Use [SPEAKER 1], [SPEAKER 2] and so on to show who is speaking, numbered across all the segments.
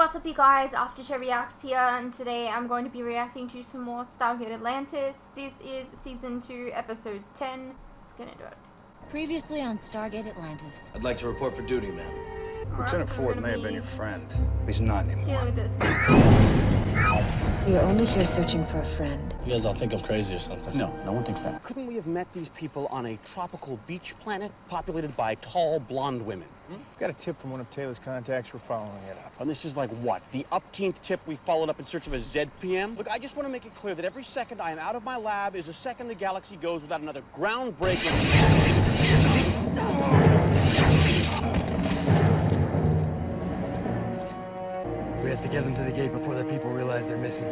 [SPEAKER 1] What's up, you guys? Aftershare Reacts here, and today I'm going to be reacting to some more Stargate Atlantis. This is Season 2, Episode 10. Let's get into it.
[SPEAKER 2] Previously on Stargate Atlantis.
[SPEAKER 3] I'd like to report for duty, ma'am.
[SPEAKER 4] Lieutenant Ford may have been your friend. He's not anymore.
[SPEAKER 1] Dealing with this.
[SPEAKER 2] We are only here searching for a friend.
[SPEAKER 3] You guys all think I'm crazy or something?
[SPEAKER 4] No, no one thinks that.
[SPEAKER 5] Couldn't we have met these people on a tropical beach planet populated by tall, blonde women?
[SPEAKER 4] Got a tip from one of Taylor's contacts. We're following it up.
[SPEAKER 5] And this is like what? The upteenth tip we followed up in search of a ZPM? Look, I just want to make it clear that every second I am out of my lab is a second the galaxy goes without another groundbreaking...
[SPEAKER 6] We have to get them to the gate before the people realize they're missing.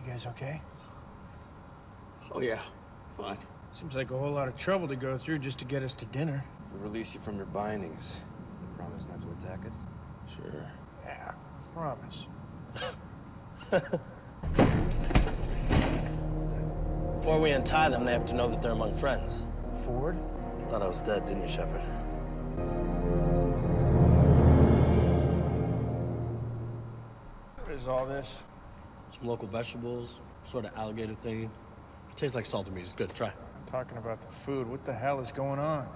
[SPEAKER 4] You guys okay?
[SPEAKER 5] Oh, yeah. Fine.
[SPEAKER 4] Seems like a whole lot of trouble to go through just to get us to dinner.
[SPEAKER 6] We'll release you from your bindings. Promise not to attack us?
[SPEAKER 4] Sure. Yeah, promise.
[SPEAKER 3] Before we untie them, they have to know that they're among friends.
[SPEAKER 4] Ford?
[SPEAKER 3] Thought I was dead, didn't you, Sheppard?
[SPEAKER 4] What is all this?
[SPEAKER 3] Some local vegetables, sort of alligator thing. It tastes like salted meat. It's good. Try.
[SPEAKER 4] I'm talking about the food. What the hell is going on?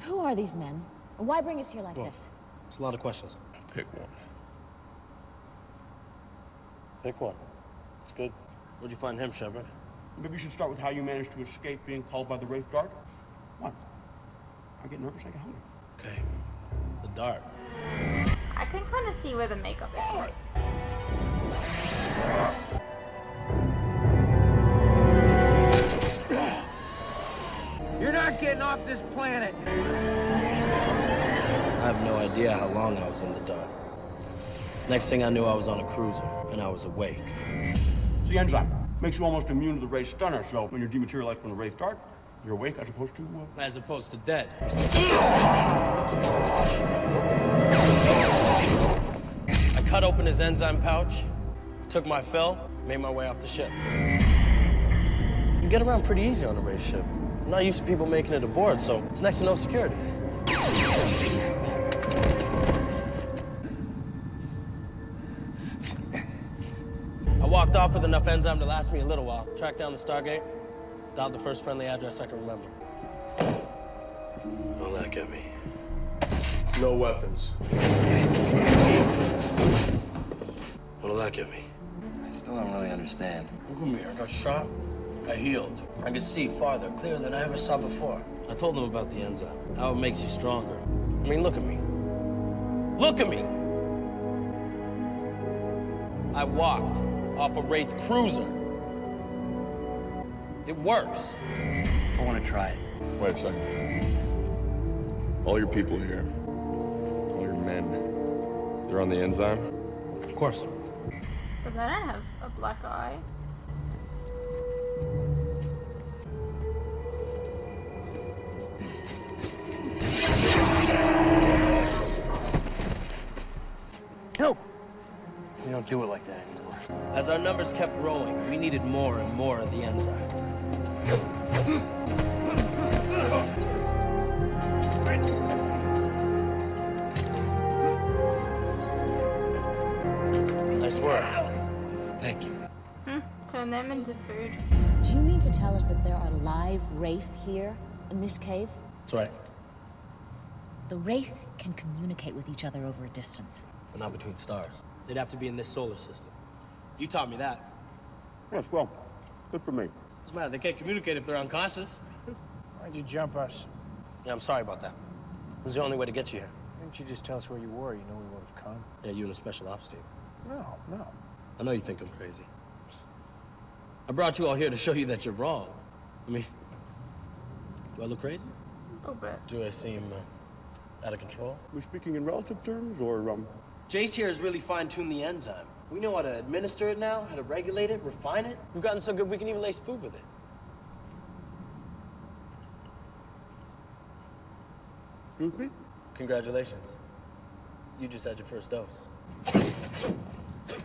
[SPEAKER 2] Who are these men? And why bring us here like this?
[SPEAKER 3] It's a lot of questions.
[SPEAKER 4] Pick one.
[SPEAKER 3] Pick one. It's good. Where'd you find him, Sheppard?
[SPEAKER 5] Maybe you should start with how you managed to escape being called by the Wraith Dart. What? I get nervous, I get hungry.
[SPEAKER 3] Okay. The dart.
[SPEAKER 1] I can kind of see where the makeup is.
[SPEAKER 6] You're not getting off this planet!
[SPEAKER 3] I have no idea how long I was in the dart. Next thing I knew, I was on a cruiser, and I was awake.
[SPEAKER 5] It's the enzyme. Makes you almost immune to the Wraith stunner, so when you're dematerialized from the Wraith Dart, you're awake as opposed to...
[SPEAKER 3] As opposed to dead. I cut open his enzyme pouch, took my fill, made my way off the ship. You get around pretty easy on a Wraith ship. I'm not used to people making it aboard, so it's next to no security. I walked off with enough enzyme to last me a little while. Tracked down the Stargate, dialed the first friendly address I can remember. Don't look at me.
[SPEAKER 7] No weapons.
[SPEAKER 3] Don't look at me.
[SPEAKER 6] I still don't really understand.
[SPEAKER 3] Look at me. I got shot. I healed. I could see farther, clearer than I ever saw before. I told them about the enzyme, how it makes you stronger. I mean, look at me. Look at me! I walked off a Wraith cruiser. It works.
[SPEAKER 6] I want to try it.
[SPEAKER 7] Wait a second. All your people here, all your men, they're on the enzyme?
[SPEAKER 3] Of course.
[SPEAKER 1] But then I have a black eye.
[SPEAKER 6] No! We don't do it like that anymore.
[SPEAKER 3] As our numbers kept growing, we needed more and more of the enzyme. Nice work. Thank you.
[SPEAKER 1] Turn them into food.
[SPEAKER 2] Do you mean to tell us that there are live Wraith here in this cave?
[SPEAKER 3] That's right.
[SPEAKER 2] The Wraith can communicate with each other over a distance.
[SPEAKER 3] But not between stars. They'd have to be in this solar system. You taught me that.
[SPEAKER 5] Yes, well, good for me.
[SPEAKER 3] What's the matter? They can't communicate if they're unconscious.
[SPEAKER 4] Why'd you jump us?
[SPEAKER 3] Yeah, I'm sorry about that. It was the only way to get you here.
[SPEAKER 4] Didn't you just tell us where you were? You know we would have come.
[SPEAKER 3] Yeah, you and a special ops team.
[SPEAKER 4] No.
[SPEAKER 3] I know you think I'm crazy. I brought you all here to show you that you're wrong. I mean, do I look crazy?
[SPEAKER 1] A little bit.
[SPEAKER 3] Do I seem out of control?
[SPEAKER 5] We're speaking in relative terms, or,
[SPEAKER 3] Jace here has really fine-tuned the enzyme. We know how to administer it now, how to regulate it, refine it. We've gotten so good we can even lace food with it.
[SPEAKER 5] Excuse me?
[SPEAKER 3] Congratulations. You just had your first dose.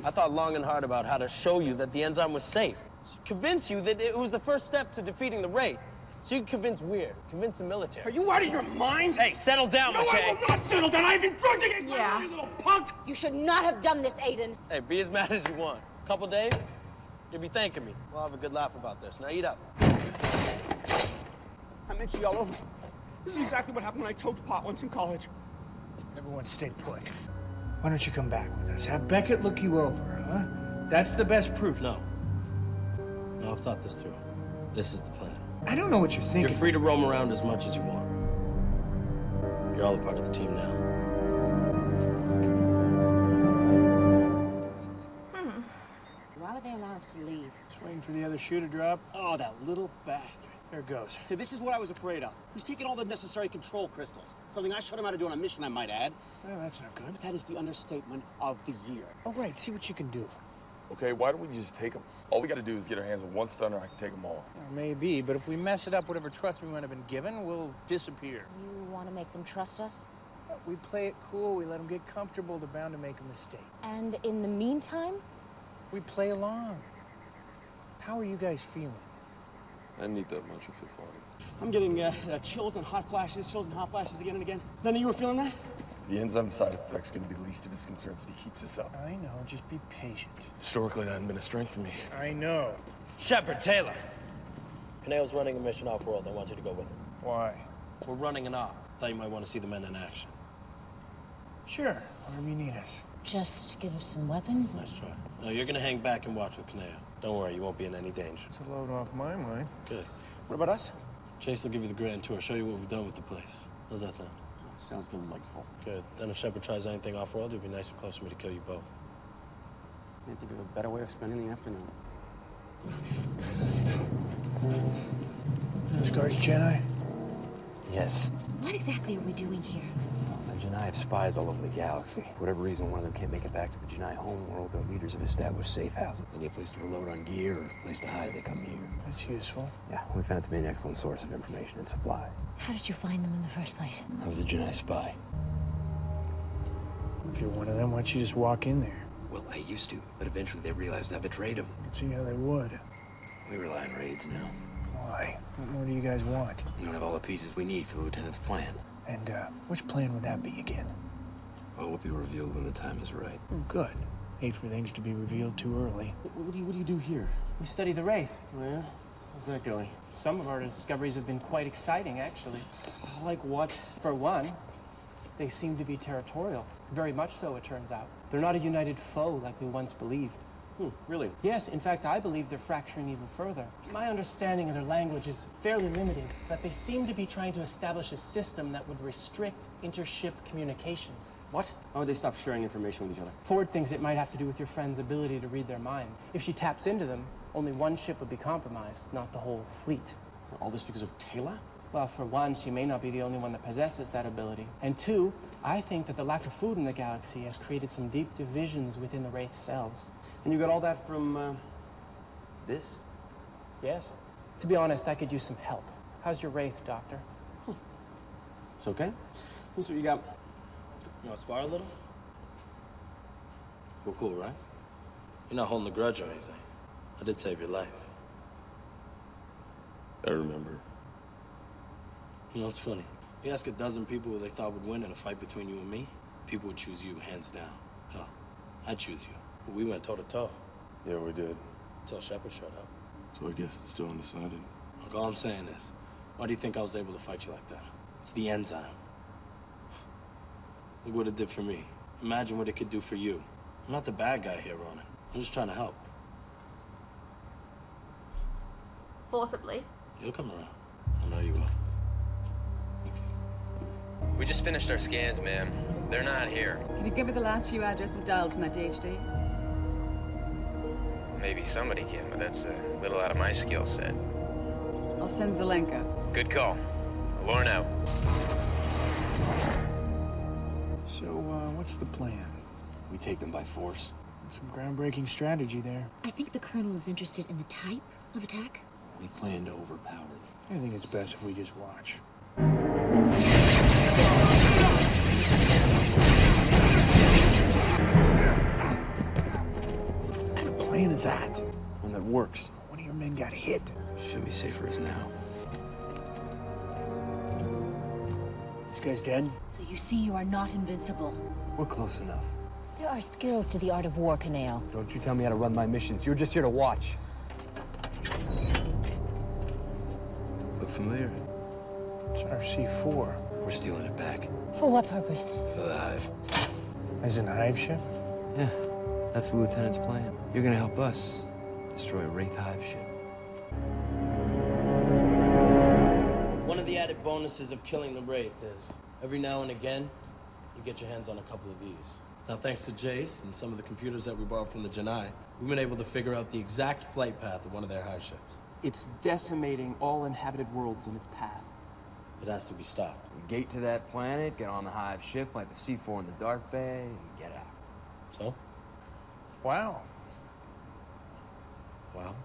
[SPEAKER 3] I thought long and hard about how to show you that the enzyme was safe. Convince you that it was the first step to defeating the Wraith. So you can convince Weird, convince the military.
[SPEAKER 5] Are you out of your mind?
[SPEAKER 3] Hey, settle down,
[SPEAKER 5] No,
[SPEAKER 3] McKay.
[SPEAKER 5] I will not settle down. I've been drunk against my
[SPEAKER 1] Yeah.
[SPEAKER 5] will, you little punk.
[SPEAKER 2] You should not have done this, Aiden.
[SPEAKER 3] Hey, be as mad as you want. Couple days, you'll be thanking me. We'll have a good laugh about this. Now eat up.
[SPEAKER 5] I'm itchy all over. This is exactly what happened when I towed pot once in college.
[SPEAKER 4] Everyone stay put. Why don't you come back with us? Have Beckett look you over, huh? That's the best proof.
[SPEAKER 3] No, I've thought this through. This is the plan.
[SPEAKER 4] I don't know what you're thinking.
[SPEAKER 3] You're free to roam around as much as you want. You're all a part of the team now.
[SPEAKER 2] Why would they allow us to leave?
[SPEAKER 4] Just waiting for the other shoe to drop.
[SPEAKER 5] Oh, that little bastard.
[SPEAKER 4] There it goes.
[SPEAKER 5] Okay, this is what I was afraid of. He's taking all the necessary control crystals. Something I showed him how to do on a mission, I might add.
[SPEAKER 4] Well, that's not good.
[SPEAKER 5] That is the understatement of the year.
[SPEAKER 4] Oh, right. See what you can do.
[SPEAKER 7] Okay, why don't we just take them? All we gotta do is get our hands on one stunner, I can take them all.
[SPEAKER 4] Well, maybe, but if we mess it up, whatever trust we might have been given will disappear.
[SPEAKER 2] You want to make them trust us?
[SPEAKER 4] We play it cool. We let them get comfortable. They're bound to make a mistake.
[SPEAKER 2] And in the meantime?
[SPEAKER 4] We play along. How are you guys feeling?
[SPEAKER 7] I didn't eat that much, I feel fine.
[SPEAKER 5] I'm getting chills and hot flashes again and again. None of you were feeling that?
[SPEAKER 7] The enzyme side effect's gonna be the least of his concerns if he keeps this up.
[SPEAKER 4] I know. Just be patient.
[SPEAKER 7] Historically, that hasn't been a strength for me.
[SPEAKER 4] I know.
[SPEAKER 3] Sheppard, Taylor. Kaneo's running a mission off-world. I want you to go with him.
[SPEAKER 4] Why?
[SPEAKER 3] We're running an op. Thought you might want to see the men in action.
[SPEAKER 4] Sure. Wherever you need us.
[SPEAKER 2] Just give us some weapons?
[SPEAKER 3] Nice try. No, you're gonna hang back and watch with Kaneo. Don't worry, you won't be in any danger.
[SPEAKER 4] It's a load off my mind.
[SPEAKER 3] Good.
[SPEAKER 5] What about us?
[SPEAKER 3] Chase will give you the grand tour, show you what we've done with the place. How's that sound?
[SPEAKER 5] Sounds delightful.
[SPEAKER 3] Good. Then if Sheppard tries anything off-world, it'd be nice and close for me to kill you both.
[SPEAKER 5] Can't think of a better way of spending the afternoon.
[SPEAKER 4] Those guards Jedi?
[SPEAKER 8] Yes.
[SPEAKER 2] What exactly are we doing here?
[SPEAKER 8] The Janai have spies all over the galaxy. For whatever reason, one of them can't make it back to the Janai homeworld. Their leaders have established safe housing. They need a place to reload on gear or a place to hide. They come here.
[SPEAKER 4] That's useful.
[SPEAKER 8] Yeah, we found it to be an excellent source of information and supplies.
[SPEAKER 2] How did you find them in the first place?
[SPEAKER 8] I was a Janai spy.
[SPEAKER 4] If you're one of them, why don't you just walk in there?
[SPEAKER 8] Well, I used to, but eventually they realized I betrayed them.
[SPEAKER 4] I can see how they would.
[SPEAKER 8] We rely on raids now.
[SPEAKER 4] Why? What more do you guys want?
[SPEAKER 8] We don't have all the pieces we need for the lieutenant's plan.
[SPEAKER 4] And, which plan would that be again?
[SPEAKER 8] All will be revealed when the time is right.
[SPEAKER 4] Oh, good. Hate for things to be revealed too early.
[SPEAKER 5] What do you do here?
[SPEAKER 9] We study the Wraith.
[SPEAKER 5] Oh, yeah? How's that going?
[SPEAKER 9] Some of our discoveries have been quite exciting, actually.
[SPEAKER 5] Like what?
[SPEAKER 9] For one, they seem to be territorial. Very much so, it turns out. They're not a united foe like we once believed.
[SPEAKER 5] Really?
[SPEAKER 9] Yes, in fact, I believe they're fracturing even further. My understanding of their language is fairly limited, but they seem to be trying to establish a system that would restrict intership communications.
[SPEAKER 5] What? How would they stop sharing information with each other?
[SPEAKER 9] Ford thinks it might have to do with your friend's ability to read their mind. If she taps into them, only one ship would be compromised, not the whole fleet.
[SPEAKER 5] All this because of Taylor?
[SPEAKER 9] Well, for one, she may not be the only one that possesses that ability. And two, I think that the lack of food in the galaxy has created some deep divisions within the Wraith cells.
[SPEAKER 5] And you got all that from, this?
[SPEAKER 9] Yes. To be honest, I could use some help. How's your Wraith, Doctor?
[SPEAKER 5] It's okay. Let's see what you got.
[SPEAKER 3] You want to spar a little? We're cool, right? You're not holding a grudge or anything. I did save your life.
[SPEAKER 7] I remember.
[SPEAKER 3] You know, it's funny. You ask a dozen people who they thought would win in a fight between you and me, people would choose you hands down. Hell, I'd choose you. But we went toe-to-toe.
[SPEAKER 7] Yeah, we did.
[SPEAKER 3] Until Sheppard showed up.
[SPEAKER 7] So I guess it's still undecided.
[SPEAKER 3] Look, all I'm saying is, why do you think I was able to fight you like that? It's the enzyme. Look what it did for me. Imagine what it could do for you. I'm not the bad guy here, Ronan. I'm just trying to help.
[SPEAKER 1] Forcibly.
[SPEAKER 3] You'll come around. I know you will.
[SPEAKER 10] We just finished our scans, ma'am. They're not here.
[SPEAKER 11] Can you give me the last few addresses dialed from that DHD?
[SPEAKER 10] Maybe somebody can, but that's a little out of my skill set.
[SPEAKER 11] I'll send Zelenka.
[SPEAKER 10] Good call. Lauren out.
[SPEAKER 4] So, what's the plan?
[SPEAKER 8] We take them by force.
[SPEAKER 4] Some groundbreaking strategy there.
[SPEAKER 2] I think the Colonel is interested in the type of attack.
[SPEAKER 8] We plan to overpower them.
[SPEAKER 4] I think it's best if we just watch. What kind of plan is that?
[SPEAKER 8] One that works.
[SPEAKER 4] One of your men got hit.
[SPEAKER 8] Should be safe for us now.
[SPEAKER 4] This guy's dead?
[SPEAKER 2] So you see you are not invincible.
[SPEAKER 8] We're close enough.
[SPEAKER 2] There are skills to the art of war, Canale.
[SPEAKER 8] Don't you tell me how to run my missions. You're just here to watch. Look familiar?
[SPEAKER 4] It's our C4.
[SPEAKER 8] We're stealing it back.
[SPEAKER 2] For what purpose?
[SPEAKER 8] For the Hive.
[SPEAKER 4] As in Hive ship?
[SPEAKER 8] Yeah, that's the Lieutenant's plan. You're gonna help us destroy a Wraith Hive ship.
[SPEAKER 3] One of the added bonuses of killing the Wraith is, every now and again, you get your hands on a couple of these. Now, thanks to Jace and some of the computers that we borrowed from the Janai, we've been able to figure out the exact flight path of one of their hive ships.
[SPEAKER 9] It's decimating all inhabited worlds in its path.
[SPEAKER 3] It has to be stopped.
[SPEAKER 8] We gate to that planet, get on the Hive ship, like the C4 in the Dark Bay, and get out.
[SPEAKER 3] So?
[SPEAKER 4] Wow.
[SPEAKER 3] Well,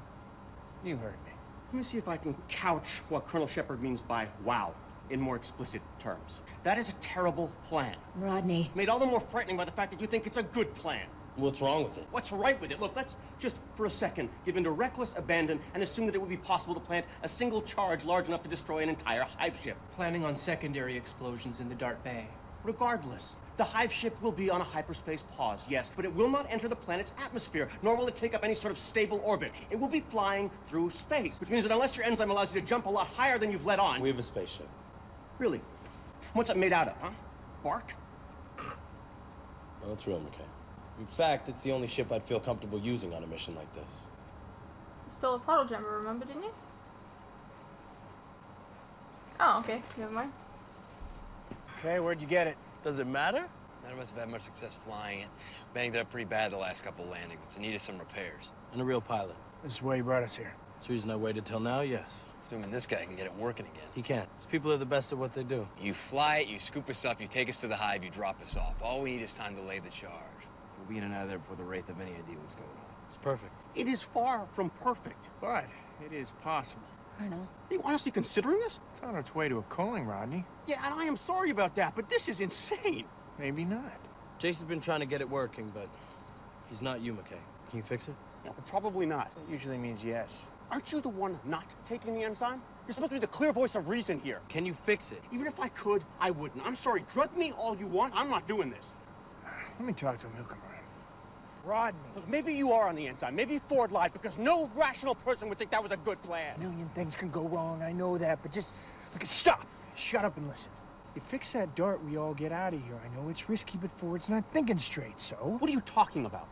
[SPEAKER 4] You heard me.
[SPEAKER 5] Let me see if I can couch what Colonel Sheppard means by wow in more explicit terms. That is a terrible plan.
[SPEAKER 2] Rodney.
[SPEAKER 5] Made all the more frightening by the fact that you think it's a good plan.
[SPEAKER 3] what's wrong with it?
[SPEAKER 5] What's right with it? Look, let's just for a second give in to reckless abandon and assume that it would be possible to plant a single charge large enough to destroy an entire hive ship.
[SPEAKER 9] Planning on secondary explosions in the Dark Bay.
[SPEAKER 5] Regardless, the hive ship will be on a hyperspace pause, yes, but it will not enter the planet's atmosphere, nor will it take up any sort of stable orbit. It will be flying through space, which means that unless your enzyme allows you to jump a lot higher than you've let on...
[SPEAKER 3] We have a spaceship.
[SPEAKER 5] Really? What's it made out of, huh? Bark?
[SPEAKER 3] No, it's real, McKay. In fact, it's the only ship I'd feel comfortable using on a mission like this.
[SPEAKER 1] You stole a puddle jumper, remember, didn't you? Oh, okay. Never mind.
[SPEAKER 4] Okay, where'd you get it?
[SPEAKER 3] Does it matter?
[SPEAKER 8] None of us have had much success flying it. Banged it up pretty bad the last couple landings. It's in need of some repairs.
[SPEAKER 3] And a real pilot.
[SPEAKER 4] This is why you brought us here.
[SPEAKER 3] It's the reason I waited till now, yes.
[SPEAKER 8] Assuming this guy can get it working again.
[SPEAKER 3] He can't. These people are the best at what they do.
[SPEAKER 8] You fly it, you scoop us up, you take us to the hive, you drop us off. All we need is time to lay the charge. We'll be in and out of there before the Wraith have any idea what's going on.
[SPEAKER 3] It's perfect.
[SPEAKER 5] It is far from perfect.
[SPEAKER 4] But it is possible.
[SPEAKER 2] Colonel.
[SPEAKER 5] Are you honestly considering this?
[SPEAKER 4] It's on its way to a calling, Rodney.
[SPEAKER 5] Yeah, and I am sorry about that, but this is insane.
[SPEAKER 4] Maybe not.
[SPEAKER 3] Jason's been trying to get it working, but he's not you, McKay. Can you fix it?
[SPEAKER 5] Yeah, well, probably not.
[SPEAKER 4] That usually means yes.
[SPEAKER 5] Aren't you the one not taking the enzyme? You're supposed to be the clear voice of reason here.
[SPEAKER 3] Can you fix it?
[SPEAKER 5] Even if I could, I wouldn't. I'm sorry, drug me all you want. I'm not doing this.
[SPEAKER 4] Let me talk to him. He'll come around. Rodney.
[SPEAKER 5] Look, maybe you are on the enzyme. Maybe Ford lied because no rational person would think that was a good plan.
[SPEAKER 4] A million things can go wrong, I know that, but just look, stop! Shut up and listen. You fix that dart, we all get out of here. I know it's risky, but Ford's not thinking straight, so...
[SPEAKER 5] What are you talking about?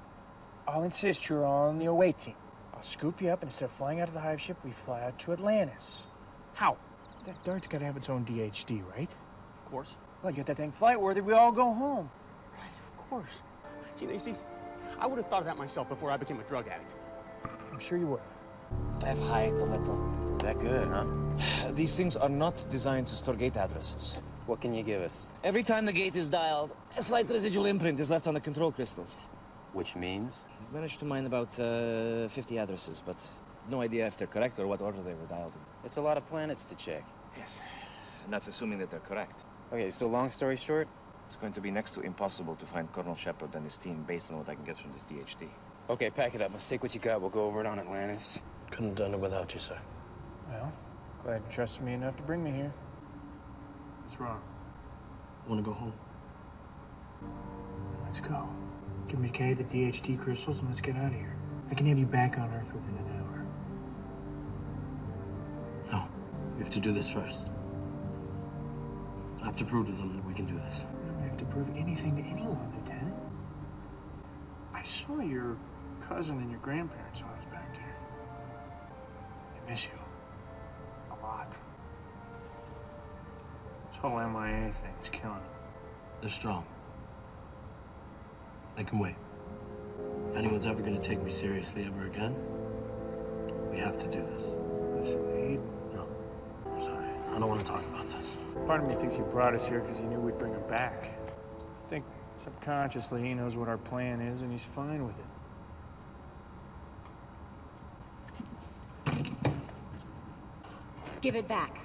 [SPEAKER 4] I'll insist you're on the away team. I'll scoop you up, and instead of flying out of the hive ship, we fly out to Atlantis.
[SPEAKER 5] How?
[SPEAKER 4] That dart's gotta have its own DHD, right?
[SPEAKER 5] Of course.
[SPEAKER 4] Well, you get that thing flight-worthy, we all go home.
[SPEAKER 5] Right, of course. Gee, Nacy, I would have thought of that myself before I became a drug addict.
[SPEAKER 4] I'm sure you would have.
[SPEAKER 12] I've hiked a little.
[SPEAKER 8] That good, huh?
[SPEAKER 12] These things are not designed to store gate addresses.
[SPEAKER 8] What can you give us?
[SPEAKER 12] Every time the gate is dialed, a slight residual imprint is left on the control crystals.
[SPEAKER 8] Which means?
[SPEAKER 12] I've managed to mine about 50 addresses, but no idea if they're correct or what order they were dialed in.
[SPEAKER 10] It's a lot of planets to check.
[SPEAKER 12] Yes, and that's assuming that they're correct.
[SPEAKER 10] Okay, so long story short?
[SPEAKER 12] It's going to be next to impossible to find Colonel Sheppard and his team based on what I can get from this DHD.
[SPEAKER 10] Okay, pack it up. Let's take what you got. We'll go over it on Atlantis.
[SPEAKER 3] Couldn't have done it without you, sir.
[SPEAKER 4] Well, glad you trusted me enough to bring me here. What's wrong?
[SPEAKER 3] I want to go home.
[SPEAKER 4] Let's go. Give McKay the DHD crystals and let's get out of here. I can have you back on Earth within an hour.
[SPEAKER 3] No, we have to do this first. I have to prove to them that we can do this.
[SPEAKER 4] You don't have to prove anything to anyone, Lieutenant. I saw your cousin and your grandparents when I was back there. They miss you. A lot. This whole MIA thing is killing them.
[SPEAKER 3] They're strong. They can wait. If anyone's ever going to take me seriously ever again, we have to do this.
[SPEAKER 4] Listen, Aid.
[SPEAKER 3] No. I'm sorry. I don't want to talk about this.
[SPEAKER 4] Part of me thinks he brought us here because he knew we'd bring him back. I think subconsciously he knows what our plan is and he's fine with it.
[SPEAKER 2] Give it back.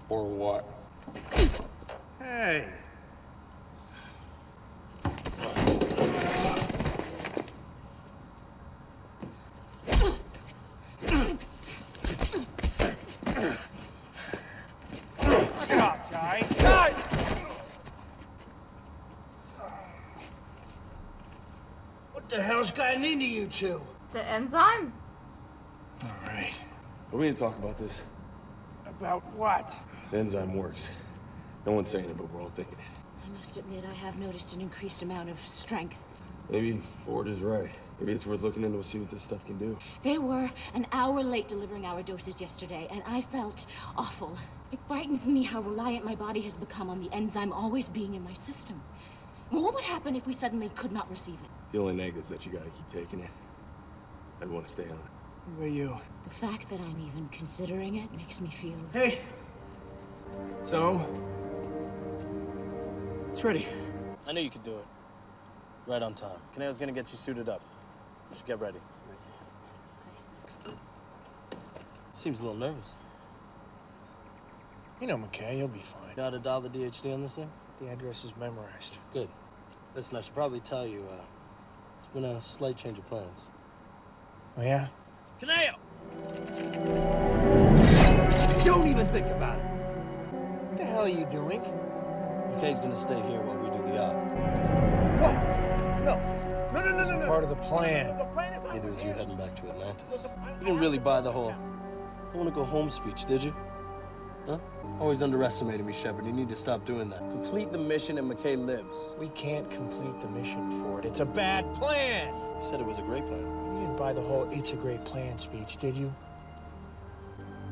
[SPEAKER 7] Or what?
[SPEAKER 4] Hey! gotten into you two?
[SPEAKER 1] The enzyme?
[SPEAKER 4] All right.
[SPEAKER 7] We need to talk about this.
[SPEAKER 4] About what?
[SPEAKER 7] The enzyme works. No one's saying it, but we're all thinking it.
[SPEAKER 2] I must admit, I have noticed an increased amount of strength.
[SPEAKER 7] Maybe Ford is right. Maybe it's worth looking into to see what this stuff can do.
[SPEAKER 2] They were an hour late delivering our doses yesterday, and I felt awful. It frightens me how reliant my body has become on the enzyme always being in my system. What would happen if we suddenly could not receive it?
[SPEAKER 7] The only negative is that you gotta keep taking it. I'd want to stay on it.
[SPEAKER 4] Who are you?
[SPEAKER 2] The fact that I'm even considering it makes me feel...
[SPEAKER 4] Hey! So? It's ready.
[SPEAKER 3] I knew you could do it. Right on time. Kaneo's gonna get you suited up. You should get ready. Seems a little nervous.
[SPEAKER 4] You know, McKay, you'll be fine.
[SPEAKER 3] Got to dial the DHD on this thing?
[SPEAKER 4] The address is memorized.
[SPEAKER 3] Good. Listen, I should probably tell you, it's been a slight change of plans.
[SPEAKER 4] Oh, yeah?
[SPEAKER 3] Kaneo!
[SPEAKER 8] Don't even think about it.
[SPEAKER 4] What the hell are you doing?
[SPEAKER 3] McKay's gonna stay here while we do the op.
[SPEAKER 4] What? No. It's part of the plan.
[SPEAKER 3] Neither is you heading back to Atlantis. You didn't really buy the whole I want to go home speech, did you? Huh? Always underestimating me, Sheppard. You need to stop doing that. Complete the mission and McKay lives.
[SPEAKER 4] We can't complete the mission, Ford. It's a bad plan.
[SPEAKER 3] You said it was a great plan.
[SPEAKER 4] You didn't buy the whole "it's a great plan" speech, did you?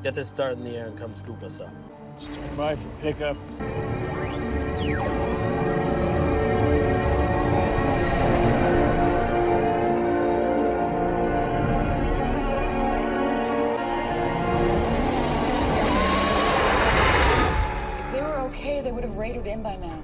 [SPEAKER 3] Get this dart in the air and come scoop us up.
[SPEAKER 4] Stand by for pickup.
[SPEAKER 11] They would have raided in by now.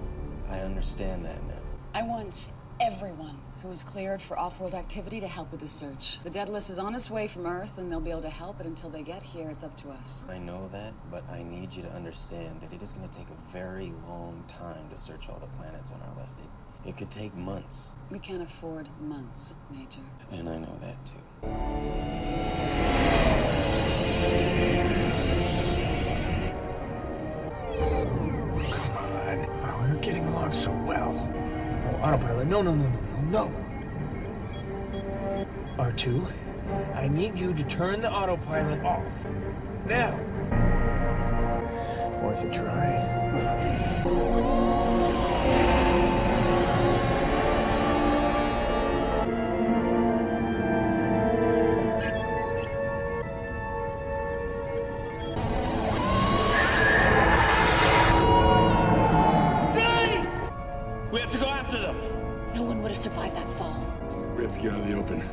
[SPEAKER 12] I understand that now.
[SPEAKER 11] I want everyone who is cleared for off-world activity to help with the search. The Daedalus is on its way from Earth, and they'll be able to help, but until they get here, it's up to us.
[SPEAKER 12] I know that, but I need you to understand that it is going to take a very long time to search all the planets on our list. It could take months.
[SPEAKER 11] We can't afford months, Major.
[SPEAKER 12] And I know that, too.
[SPEAKER 4] Oh, we were getting along so well. Oh, autopilot. No. R2, I need you to turn the autopilot off. Now. Worth a try.
[SPEAKER 3] We have to go after them.
[SPEAKER 2] No one would have survived that fall.
[SPEAKER 7] We have to get out of the open.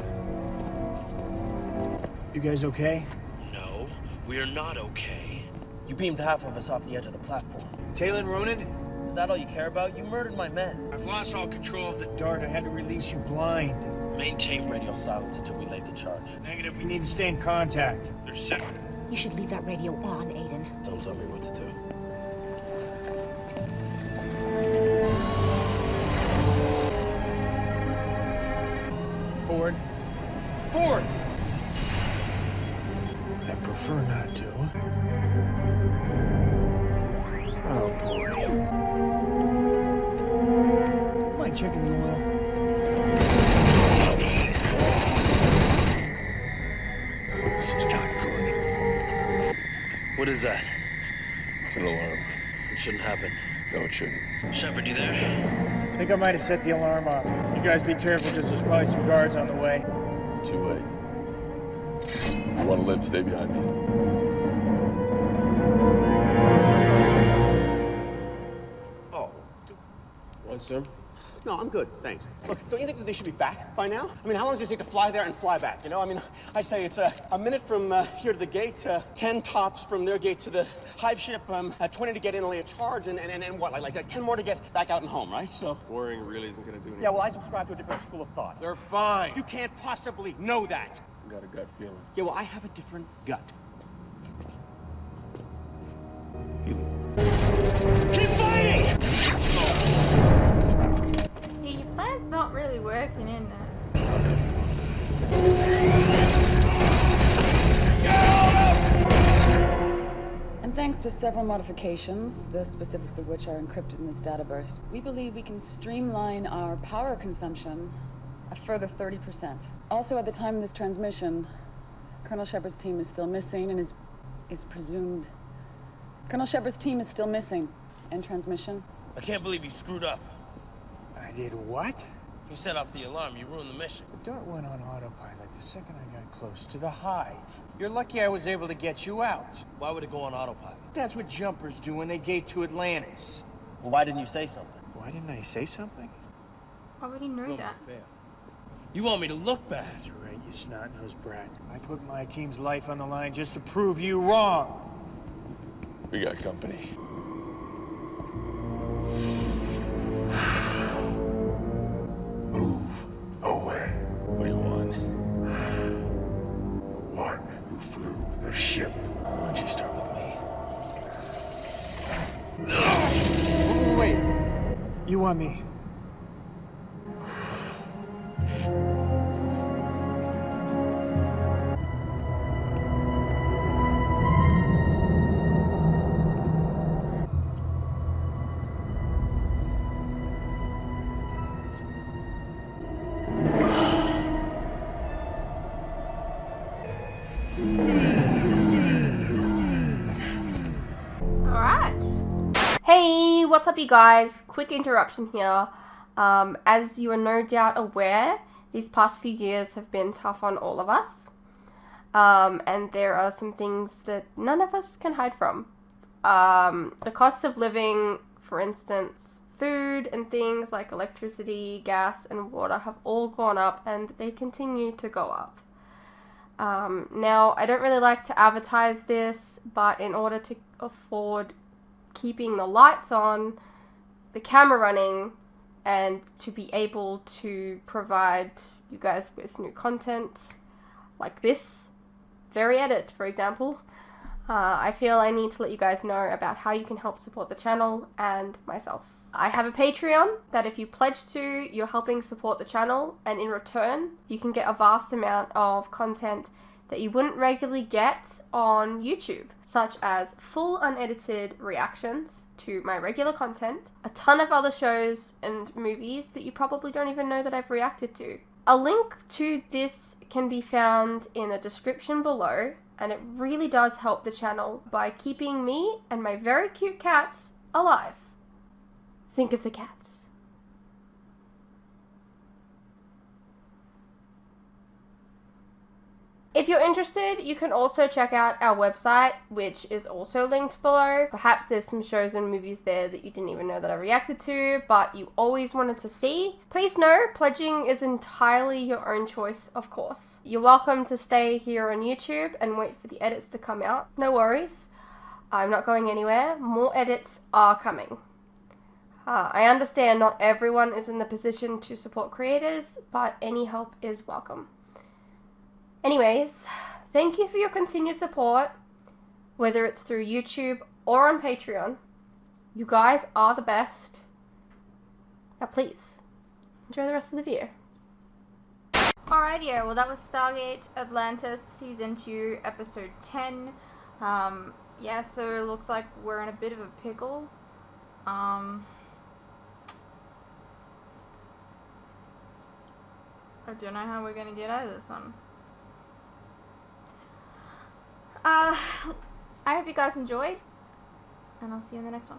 [SPEAKER 4] You guys okay?
[SPEAKER 3] No, we are not okay. You beamed half of us off the edge of the platform.
[SPEAKER 4] Talon Ronan?
[SPEAKER 3] Is that all you care about? You murdered my men.
[SPEAKER 4] I've lost all control of the dart. I had to release you blind.
[SPEAKER 3] Maintain radio silence until we laid the charge.
[SPEAKER 4] Negative. We need to stay in contact. They're sick.
[SPEAKER 2] You should leave that radio on, Aiden.
[SPEAKER 3] Don't tell me what to do.
[SPEAKER 4] Ford! I prefer not to. Oh, boy. Am I checking the oil? This is not good.
[SPEAKER 3] What is that?
[SPEAKER 7] It's an alarm.
[SPEAKER 3] It shouldn't happen.
[SPEAKER 7] No, it shouldn't.
[SPEAKER 3] Sheppard, you there?
[SPEAKER 4] I think I might have set the alarm off. You guys be careful, because there's probably some guards on the way.
[SPEAKER 7] Too late. If you want to live, stay behind me.
[SPEAKER 5] Oh.
[SPEAKER 3] What, sir?
[SPEAKER 5] No, I'm good, thanks. Look, don't you think that they should be back by now? I mean, how long does it take to fly there and fly back, you know? I mean, I say it's a minute from here to the gate, 10 tops from their gate to the hive ship, 20 to get in and lay a charge, and what, like 10 more to get back out and home, right? So...
[SPEAKER 7] Boring really isn't going to do anything.
[SPEAKER 5] Yeah, well, I subscribe to a different school of thought.
[SPEAKER 4] They're fine.
[SPEAKER 5] You can't possibly know that.
[SPEAKER 7] I got a gut feeling.
[SPEAKER 5] Yeah, well, I have a different gut.
[SPEAKER 4] Keep fighting!
[SPEAKER 1] Yeah, your plan's not really working, isn't it?
[SPEAKER 11] And thanks to several modifications, the specifics of which are encrypted in this data burst, we believe we can streamline our power consumption a further 30%. Also, at the time of this transmission, Colonel Sheppard's team is still missing and is presumed... Colonel Sheppard's team is still missing. End transmission.
[SPEAKER 3] I can't believe you screwed up.
[SPEAKER 4] I did what?
[SPEAKER 3] You set off the alarm. You ruined the mission.
[SPEAKER 4] The dart went on autopilot the second I got close to the hive. You're lucky I was able to get you out.
[SPEAKER 3] Why would it go on autopilot?
[SPEAKER 4] That's what jumpers do when they gate to Atlantis.
[SPEAKER 3] Well, why didn't you say something?
[SPEAKER 4] Why didn't I say something?
[SPEAKER 1] Why would he know that?
[SPEAKER 3] You want me to look bad?
[SPEAKER 4] That's right, you snot-nosed brat. I put my team's life on the line just to prove you wrong.
[SPEAKER 7] We got company.
[SPEAKER 13] Move away.
[SPEAKER 7] What do you want?
[SPEAKER 13] The one who flew the ship.
[SPEAKER 7] Why don't you start with me?
[SPEAKER 4] Wait. You want me?
[SPEAKER 1] Hey, what's up you guys? Quick interruption here. As you are no doubt aware, these past few years have been tough on all of us. And there are some things that none of us can hide from. The cost of living, for instance, food and things like electricity, gas and water have all gone up and they continue to go up. Now, I don't really like to advertise this, but in order to afford keeping the lights on, the camera running, and to be able to provide you guys with new content like this very edit, for example, I feel I need to let you guys know about how you can help support the channel and myself. I have a Patreon that if you pledge to, you're helping support the channel, and in return you can get a vast amount of content that you wouldn't regularly get on YouTube, such as full unedited reactions to my regular content, a ton of other shows and movies that you probably don't even know that I've reacted to. A link to this can be found in the description below, and it really does help the channel by keeping me and my very cute cats alive. Think of the cats. If you're interested, you can also check out our website, which is also linked below. Perhaps there's some shows and movies there that you didn't even know that I reacted to, but you always wanted to see. Please know, pledging is entirely your own choice, of course. You're welcome to stay here on YouTube and wait for the edits to come out. No worries. I'm not going anywhere. More edits are coming. I understand not everyone is in the position to support creators, but any help is welcome. Anyways, thank you for your continued support, whether it's through YouTube or on Patreon. You guys are the best. Now please, enjoy the rest of the video. Alright, yeah, well that was Stargate Atlantis Season 2, Episode 10. Yeah, so it looks like we're in a bit of a pickle. I don't know how we're gonna get out of this one. I hope you guys enjoyed, and I'll see you in the next one.